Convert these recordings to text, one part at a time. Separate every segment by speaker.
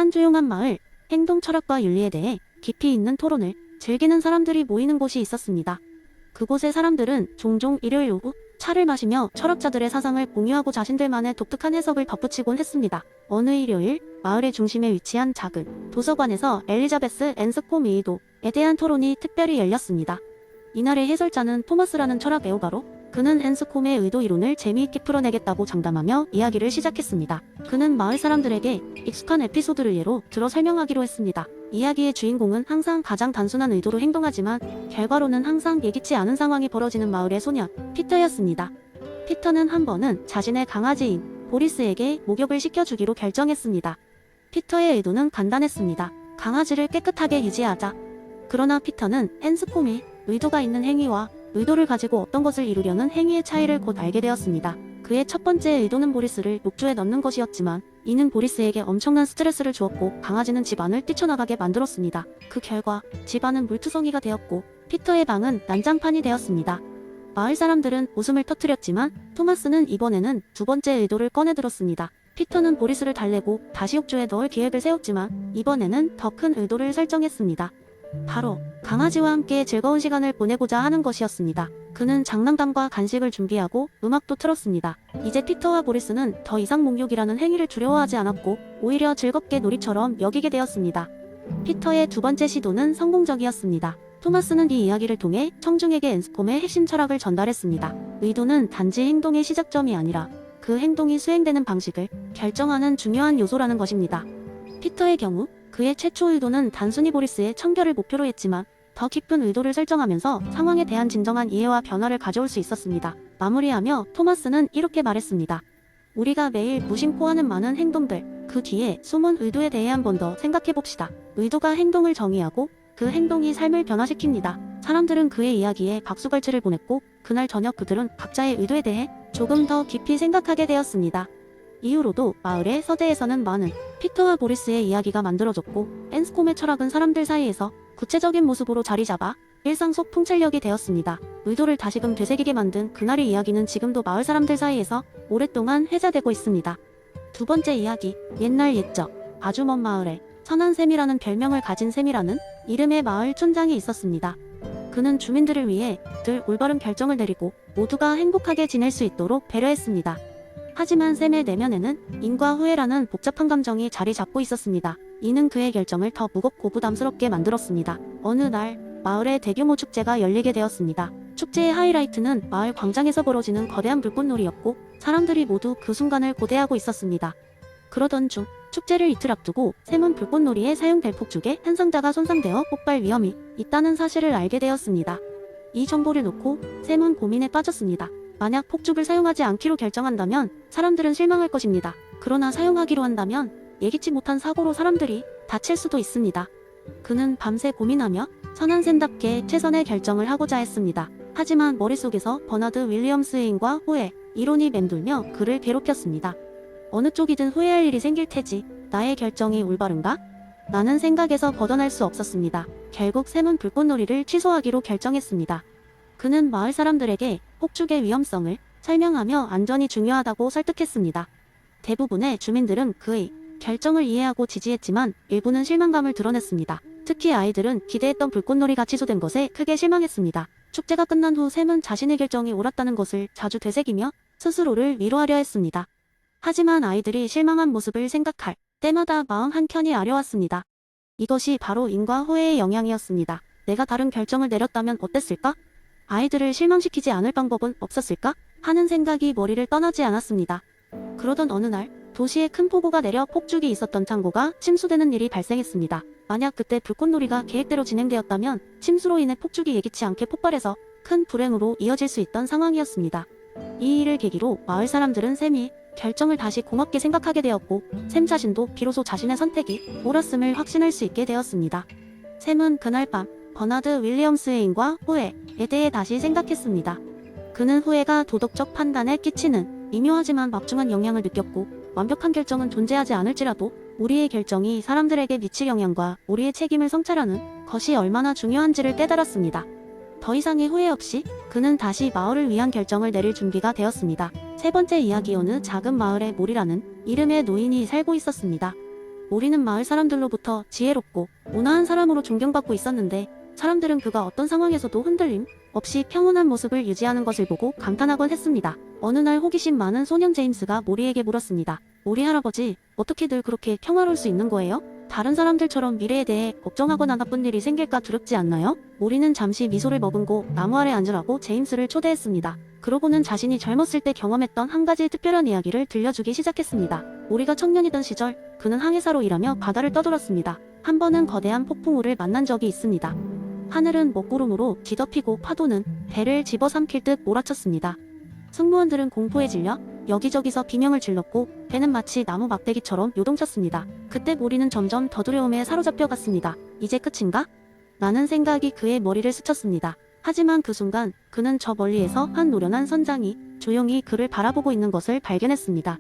Speaker 1: 한 조용한 마을, 행동 철학과 윤리에 대해 깊이 있는 토론을 즐기는 사람들이 모이는 곳이 있었습니다. 그곳의 사람들은 종종 일요일 오후 차를 마시며 철학자들의 사상을 공유하고 자신들만의 독특한 해석을 덧붙이곤 했습니다. 어느 일요일, 마을의 중심에 위치한 작은 도서관에서 엘리자베스 앤스콤 의도에 대한 토론이 특별히 열렸습니다. 이날의 해설자는 토마스라는 철학 애호가로, 그는 앤스콤의 의도 이론을 재미있게 풀어내겠다고 장담하며 이야기를 시작했습니다. 그는 마을 사람들에게 익숙한 에피소드를 예로 들어 설명하기로 했습니다. 이야기의 주인공은 항상 가장 단순한 의도로 행동하지만 결과로는 항상 예기치 않은 상황이 벌어지는 마을의 소년 피터였습니다. 피터는 한 번은 자신의 강아지인 보리스에게 목욕을 시켜주기로 결정했습니다. 피터의 의도는 간단했습니다. 강아지를 깨끗하게 유지하자. 그러나 피터는 앤스콤이 의도가 있는 행위와 의도를 가지고 어떤 것을 이루려는 행위의 차이를 곧 알게 되었습니다. 그의 첫 번째 의도는 보리스를 욕조에 넣는 것이었지만 이는 보리스에게 엄청난 스트레스를 주었고 강아지는 집안을 뛰쳐나가게 만들었습니다. 그 결과 집안은 물투성이가 되었고 피터의 방은 난장판이 되었습니다. 마을 사람들은 웃음을 터뜨렸지만 토마스는 이번에는 두 번째 의도를 꺼내들었습니다. 피터는 보리스를 달래고 다시 욕조에 넣을 계획을 세웠지만 이번에는 더 큰 의도를 설정했습니다. 바로 강아지와 함께 즐거운 시간을 보내고자 하는 것이었습니다. 그는 장난감과 간식을 준비하고 음악도 틀었습니다. 이제 피터와 보리스는 더 이상 목욕이라는 행위를 두려워하지 않았고 오히려 즐겁게 놀이처럼 여기게 되었습니다. 피터의 두 번째 시도는 성공적이었습니다. 토마스는 이 이야기를 통해 청중에게 앤스콤의 핵심 철학을 전달했습니다. 의도는 단지 행동의 시작점이 아니라 그 행동이 수행되는 방식을 결정하는 중요한 요소라는 것입니다. 피터의 경우 그의 최초 의도는 단순히 보리스의 청결을 목표로 했지만 더 깊은 의도를 설정하면서 상황에 대한 진정한 이해와 변화를 가져올 수 있었습니다. 마무리하며 토마스는 이렇게 말했습니다. 우리가 매일 무심코 하는 많은 행동들, 그 뒤에 숨은 의도에 대해 한 번 더 생각해봅시다. 의도가 행동을 정의하고 그 행동이 삶을 변화시킵니다. 사람들은 그의 이야기에 박수갈채를 보냈고 그날 저녁 그들은 각자의 의도에 대해 조금 더 깊이 생각하게 되었습니다. 이후로도 마을의 서재에서는 많은 피터와 보리스의 이야기가 만들어졌고 앤스콤의 철학은 사람들 사이에서 구체적인 모습으로 자리잡아 일상 속 통찰력이 되었습니다. 의도를 다시금 되새기게 만든 그날의 이야기는 지금도 마을 사람들 사이에서 오랫동안 회자되고 있습니다. 두 번째 이야기, 옛날 옛적 아주 먼 마을에 선한샘이라는 별명을 가진 샘이라는 이름의 마을 촌장이 있었습니다. 그는 주민들을 위해 늘 올바른 결정을 내리고 모두가 행복하게 지낼 수 있도록 배려했습니다. 하지만 샘의 내면에는 인과 후회라는 복잡한 감정이 자리 잡고 있었습니다. 이는 그의 결정을 더 무겁고 부담스럽게 만들었습니다. 어느 날 마을에 대규모 축제가 열리게 되었습니다. 축제의 하이라이트는 마을 광장에서 벌어지는 거대한 불꽃놀이였고 사람들이 모두 그 순간을 고대하고 있었습니다. 그러던 중 축제를 이틀 앞두고 샘은 불꽃놀이에 사용될 폭죽에 한 상자가 손상되어 폭발 위험이 있다는 사실을 알게 되었습니다. 이 정보를 놓고 샘은 고민에 빠졌습니다. 만약 폭죽을 사용하지 않기로 결정한다면 사람들은 실망할 것입니다. 그러나 사용하기로 한다면 예기치 못한 사고로 사람들이 다칠 수도 있습니다. 그는 밤새 고민하며 선한 샘답게 최선의 결정을 하고자 했습니다. 하지만 머릿속에서 버나드 윌리엄스 해인과 후회, 이론이 맴돌며 그를 괴롭혔습니다. 어느 쪽이든 후회할 일이 생길 테지. 나의 결정이 올바른가? 라는 생각에서 벗어날 수 없었습니다. 결국 샘은 불꽃놀이를 취소하기로 결정했습니다. 그는 마을 사람들에게 폭죽의 위험성을 설명하며 안전이 중요하다고 설득했습니다. 대부분의 주민들은 그의 결정을 이해하고 지지했지만 일부는 실망감을 드러냈습니다. 특히 아이들은 기대했던 불꽃놀이가 취소된 것에 크게 실망했습니다. 축제가 끝난 후 샘은 자신의 결정이 옳았다는 것을 자주 되새기며 스스로를 위로하려 했습니다. 하지만 아이들이 실망한 모습을 생각할 때마다 마음 한켠이 아려왔습니다. 이것이 바로 인과 후회의 영향이었습니다. 내가 다른 결정을 내렸다면 어땠을까? 아이들을 실망시키지 않을 방법은 없었을까? 하는 생각이 머리를 떠나지 않았습니다. 그러던 어느 날 도시에 큰 폭우가 내려 폭죽이 있었던 창고가 침수되는 일이 발생했습니다. 만약 그때 불꽃놀이가 계획대로 진행되었다면 침수로 인해 폭죽이 예기치 않게 폭발해서 큰 불행으로 이어질 수 있던 상황이었습니다. 이 일을 계기로 마을 사람들은 샘이 결정을 다시 고맙게 생각하게 되었고 샘 자신도 비로소 자신의 선택이 옳았음을 확신할 수 있게 되었습니다. 샘은 그날 밤 버나드 윌리엄스 해인과 후회에 대해 다시 생각했습니다. 그는 후회가 도덕적 판단에 끼치는 미묘하지만 막중한 영향을 느꼈고 완벽한 결정은 존재하지 않을지라도 우리의 결정이 사람들에게 미칠 영향과 우리의 책임을 성찰하는 것이 얼마나 중요한지를 깨달았습니다. 더 이상의 후회 없이 그는 다시 마을을 위한 결정을 내릴 준비가 되었습니다. 세 번째 이야기, 어느 작은 마을에 몰이라는 이름의 노인이 살고 있었습니다. 모리는 마을 사람들로부터 지혜롭고 온화한 사람으로 존경받고 있었는데 사람들은 그가 어떤 상황에서도 흔들림 없이 평온한 모습을 유지하는 것을 보고 감탄하곤 했습니다. 어느 날 호기심 많은 소년 제임스가 모리에게 물었습니다. 모리 할아버지, 어떻게 늘 그렇게 평화로울 수 있는 거예요? 다른 사람들처럼 미래에 대해 걱정하거나 나쁜 일이 생길까 두렵지 않나요? 모리는 잠시 미소를 머금고 나무 아래 앉으라고 제임스를 초대했습니다. 그러고는 자신이 젊었을 때 경험했던 한 가지 특별한 이야기를 들려주기 시작했습니다. 모리가 청년이던 시절 그는 항해사로 일하며 바다를 떠돌았습니다. 한 번은 거대한 폭풍우를 만난 적이 있습니다. 하늘은 먹구름으로 뒤덮이고 파도는 배를 집어삼킬 듯 몰아쳤습니다. 승무원들은 공포에 질려 여기저기서 비명을 질렀고 배는 마치 나무 막대기처럼 요동쳤습니다. 그때 모리는 점점 더 두려움에 사로잡혀 갔습니다. 이제 끝인가? 라는 생각이 그의 머리를 스쳤습니다. 하지만 그 순간 그는 저 멀리에서 한 노련한 선장이 조용히 그를 바라보고 있는 것을 발견했습니다.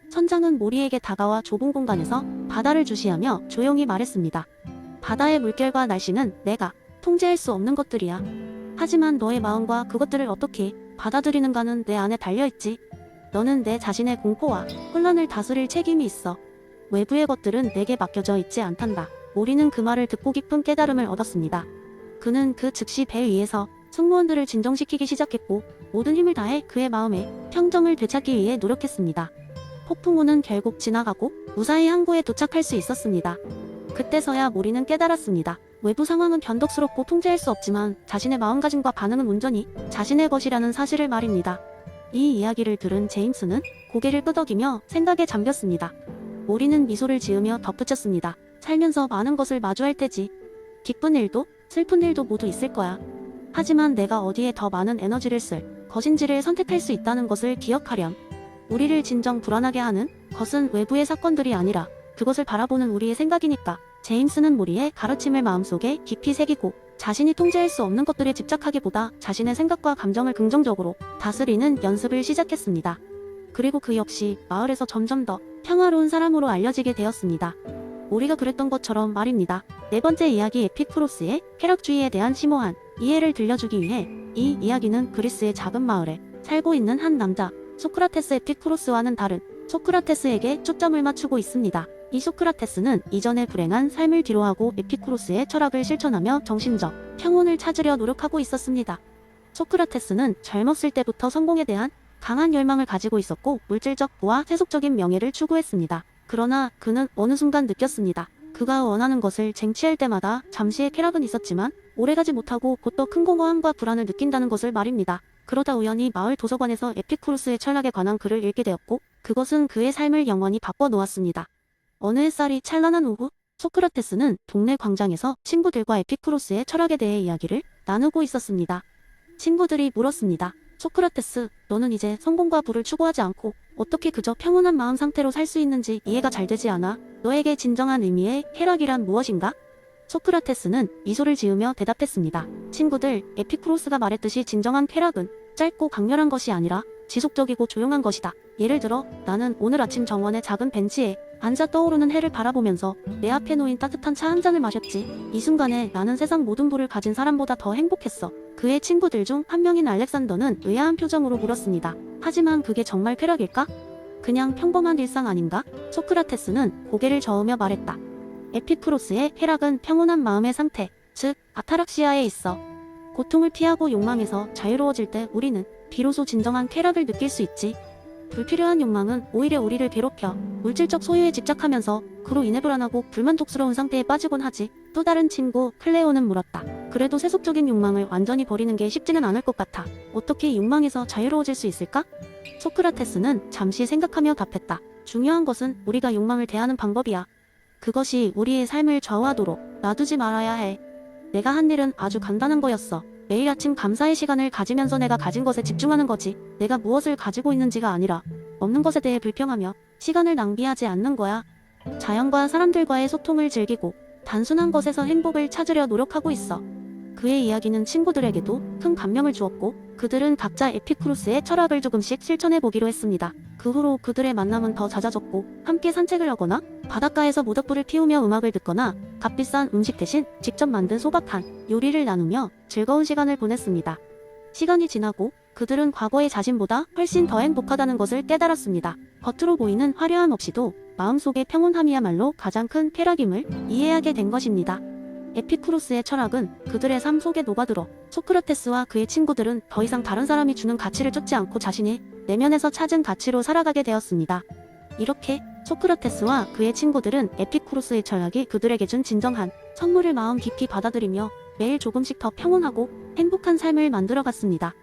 Speaker 1: 선장은 모리에게 다가와 좁은 공간에서 바다를 주시하며 조용히 말했습니다. 바다의 물결과 날씨는 내가 통제할 수 없는 것들이야. 하지만 너의 마음과 그것들을 어떻게 받아들이는가는 내 안에 달려있지. 너는 내 자신의 공포와 혼란을 다스릴 책임이 있어. 외부의 것들은 내게 맡겨져 있지 않단다. 모리는 그 말을 듣고 깊은 깨달음을 얻었습니다. 그는 그 즉시 배 위에서 승무원들을 진정시키기 시작했고 모든 힘을 다해 그의 마음에 평정을 되찾기 위해 노력했습니다. 폭풍우는 결국 지나가고 무사히 항구에 도착할 수 있었습니다. 그때서야 모리는 깨달았습니다. 외부 상황은 변덕스럽고 통제할 수 없지만 자신의 마음가짐과 반응은 온전히 자신의 것이라는 사실을 말입니다. 이 이야기를 들은 제임스는 고개를 끄덕이며 생각에 잠겼습니다. 모리는 미소를 지으며 덧붙였습니다. 살면서 많은 것을 마주할 테지. 기쁜 일도 슬픈 일도 모두 있을 거야. 하지만 내가 어디에 더 많은 에너지를 쓸 것인지를 선택할 수 있다는 것을 기억하렴. 우리를 진정 불안하게 하는 것은 외부의 사건들이 아니라 그것을 바라보는 우리의 생각이니까. 제임스는 모리의 가르침을 마음속에 깊이 새기고 자신이 통제할 수 없는 것들에 집착하기보다 자신의 생각과 감정을 긍정적으로 다스리는 연습을 시작했습니다. 그리고 그 역시 마을에서 점점 더 평화로운 사람으로 알려지게 되었습니다. 모리가 그랬던 것처럼 말입니다. 네 번째 이야기 에피쿠로스의 쾌락주의에 대한 심오한 이해를 들려주기 위해 이 이야기는 그리스의 작은 마을에 살고 있는 한 남자 소크라테스 에피쿠로스와는 다른 소크라테스에게 초점을 맞추고 있습니다. 이 소크라테스는 이전에 불행한 삶을 뒤로하고 에피쿠로스의 철학을 실천하며 정신적 평온을 찾으려 노력하고 있었습니다. 소크라테스는 젊었을 때부터 성공에 대한 강한 열망을 가지고 있었고 물질적 부와 세속적인 명예를 추구했습니다. 그러나 그는 어느 순간 느꼈습니다. 그가 원하는 것을 쟁취할 때마다 잠시의 쾌락은 있었지만 오래가지 못하고 곧 더 큰 공허함과 불안을 느낀다는 것을 말입니다. 그러다 우연히 마을 도서관에서 에피쿠로스의 철학에 관한 글을 읽게 되었고 그것은 그의 삶을 영원히 바꿔놓았습니다. 어느 햇살이 찬란한 오후 소크라테스는 동네 광장에서 친구들과 에피쿠로스의 철학에 대해 이야기를 나누고 있었습니다. 친구들이 물었습니다. 소크라테스, 너는 이제 성공과 부를 추구하지 않고 어떻게 그저 평온한 마음 상태로 살 수 있는지 이해가 잘 되지 않아? 너에게 진정한 의미의 쾌락이란 무엇인가? 소크라테스는 미소를 지으며 대답했습니다. 친구들, 에피쿠로스가 말했듯이 진정한 쾌락은 짧고 강렬한 것이 아니라 지속적이고 조용한 것이다. 예를 들어 나는 오늘 아침 정원의 작은 벤치에 앉아 떠오르는 해를 바라보면서 내 앞에 놓인 따뜻한 차 한 잔을 마셨지. 이 순간에 나는 세상 모든 부를 가진 사람보다 더 행복했어. 그의 친구들 중 한 명인 알렉산더는 의아한 표정으로 물었습니다. 하지만 그게 정말 쾌락일까? 그냥 평범한 일상 아닌가? 소크라테스는 고개를 저으며 말했다. 에피쿠로스의 쾌락은 평온한 마음의 상태, 즉 아타락시아에 있어. 고통을 피하고 욕망에서 자유로워질 때 우리는 비로소 진정한 쾌락을 느낄 수 있지. 불필요한 욕망은 오히려 우리를 괴롭혀 물질적 소유에 집착하면서 그로 인해 불안하고 불만족스러운 상태에 빠지곤 하지. 또 다른 친구 클레오는 물었다. 그래도 세속적인 욕망을 완전히 버리는 게 쉽지는 않을 것 같아. 어떻게 욕망에서 자유로워질 수 있을까? 소크라테스는 잠시 생각하며 답했다. 중요한 것은 우리가 욕망을 대하는 방법이야. 그것이 우리의 삶을 좌우하도록 놔두지 말아야 해. 내가 한 일은 아주 간단한 거였어. 매일 아침 감사의 시간을 가지면서 내가 가진 것에 집중하는 거지. 내가 무엇을 가지고 있는지가 아니라 없는 것에 대해 불평하며 시간을 낭비하지 않는 거야. 자연과 사람들과의 소통을 즐기고 단순한 것에서 행복을 찾으려 노력하고 있어. 그의 이야기는 친구들에게도 큰 감명을 주었고 그들은 각자 에피쿠로스의 철학을 조금씩 실천해보기로 했습니다. 그 후로 그들의 만남은 더 잦아졌고 함께 산책을 하거나 바닷가에서 모닥불을 피우며 음악을 듣거나 값비싼 음식 대신 직접 만든 소박한 요리를 나누며 즐거운 시간을 보냈습니다. 시간이 지나고 그들은 과거의 자신보다 훨씬 더 행복하다는 것을 깨달았습니다. 겉으로 보이는 화려함 없이도 마음속의 평온함이야말로 가장 큰 쾌락임을 이해하게 된 것입니다. 에피쿠로스의 철학은 그들의 삶 속에 녹아들어 소크라테스와 그의 친구들은 더 이상 다른 사람이 주는 가치를 쫓지 않고 자신의 내면에서 찾은 가치로 살아가게 되었습니다. 이렇게 소크라테스와 그의 친구들은 에피쿠로스의 철학이 그들에게 준 진정한 선물을 마음 깊이 받아들이며 매일 조금씩 더 평온하고 행복한 삶을 만들어갔습니다.